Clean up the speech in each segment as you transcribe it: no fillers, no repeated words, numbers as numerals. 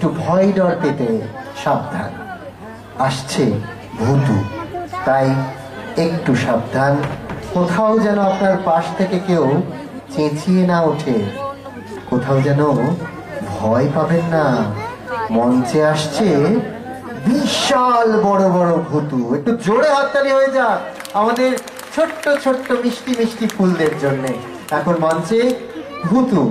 একটু ভয় ডর পেতে সাবধান, আসছে ভূতু, তাই একটু সাবধান, কোথাও যেন আপনার পাশ থেকে কেউ চেঁচিয়ে না ওঠে, কোথাও যেন ভয় পাবেন না। মঞ্চে আসছে বিশাল বড় বড় ভূতু। একটু জোরে হাততালি হয়ে যাক আমাদের ছোট্ট ছোট্ট মিষ্টি মিষ্টি ফুলদের জন্য। এখন মঞ্চে ভূতু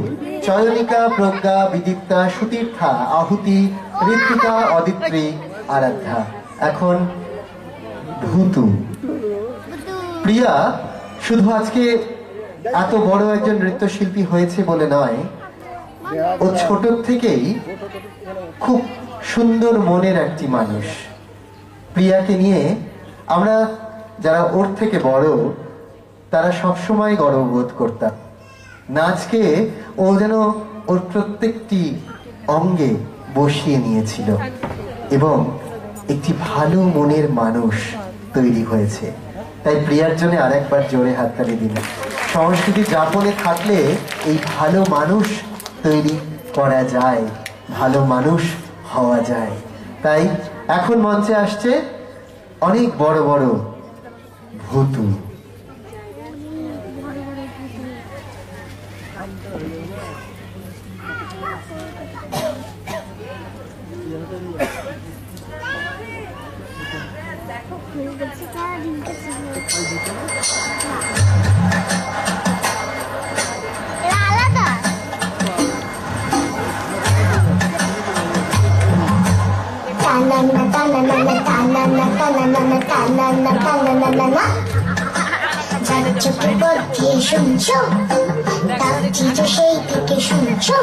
চয়নিকা, প্রজ্ঞা, বিদীপ্তা, সুতীর্থা, আহুতি, ঋত্বিকা, অদিত্রী, আরাধ্যা। এখন ভূতু। প্রিয়া শুধু আজকে এত বড় একজন নৃত্যশিল্পী হয়েছে বলে নয়, ও ছোট থেকেই খুব সুন্দর মনের একটি মানুষ। প্রিয়াকে নিয়ে আমরা যারা ওর থেকে বড় তারা সবসময় গর্ববোধ করতাম। নাচকে ও যেন ওর প্রত্যেকটি অঙ্গে বসিয়ে নিয়েছিল এবং একটি ভালো মনের মানুষ তৈরি হয়েছে। তাই প্রিয়ার জন্য আরেকবার জোরে হাততালি দিন। সংস্কৃতি যাপনে থাকলে এই ভালো মানুষ তৈরি করা যায়, ভালো মানুষ হওয়া যায়। তাই এখন মঞ্চে আসছে অনেক বড় বড় ভূতু। চোখে পথে শুনছো, ডাকছি যে সেই থেকে শুনছো,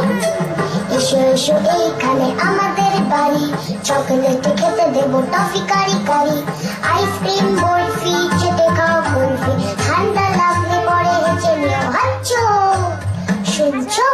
এসো এসো এইখানে আমাদের বাড়ি, চকলেট খেতে দেবো টফি কারি কারি, আইসক্রিম বরফি চেটে খাও কুলফি, ঠান্ডা লাগলে পরে হেঁচে নিও হাঁচো, শুনছো?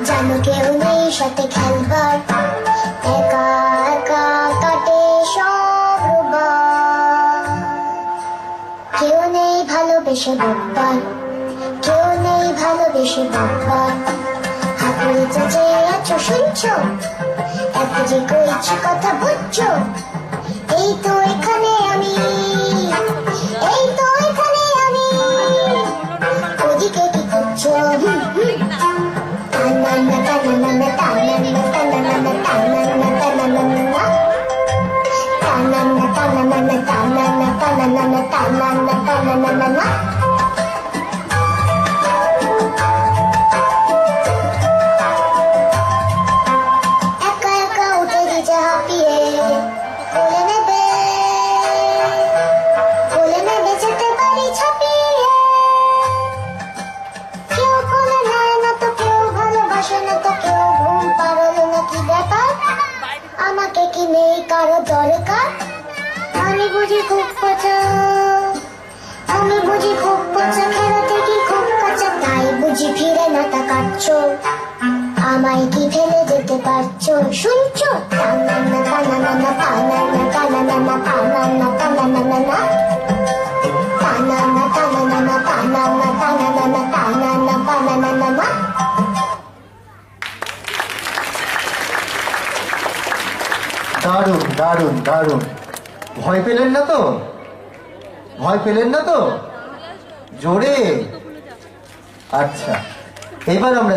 জানো কেউ নেই সাথে খেলবার, একা একা কাটে সব রোববার, কেউ নেই ভালোবেসে বকবার, কেউ নেই ভালোবেসে বকবার, হাতুড়ি চেঁচে আছো শুনছো, এত যে কইছি কথা বুঝছো, এই তো এখানে আমি, এই তো এখানে আমি, ওদিকে কি করছো? একা একা উঠে দিচ্ছে হাঁপিয়ে, কোলে নেবে যেতে পারি ছাপিয়ে, কেউ কোলে নেয় না তো কেউ ভালোবাসে না তো কেউ ঘুম পারলো না, কি ব্যাপার আমাকে কি নেই কারো দরকার, আমি বুঝি খুব পচা, আমি বুঝি খুব পচা, খেলাতে কি খুব কাঁচা, তাই বুঝি ফিরে না তাকাচ্ছো, আমায় কি ফেলে যেতে পারছো, শুনছো? টানানা টানানা টানানা টানানা টানানা টানানা টানানা টানানা টানানা টানানা টানানা টানানা। দারুণ দারুণ দারুণ। ভয় পেলেন না তো? ভয় পেলেন না তো? জোরে। আচ্ছা, এবার আমরা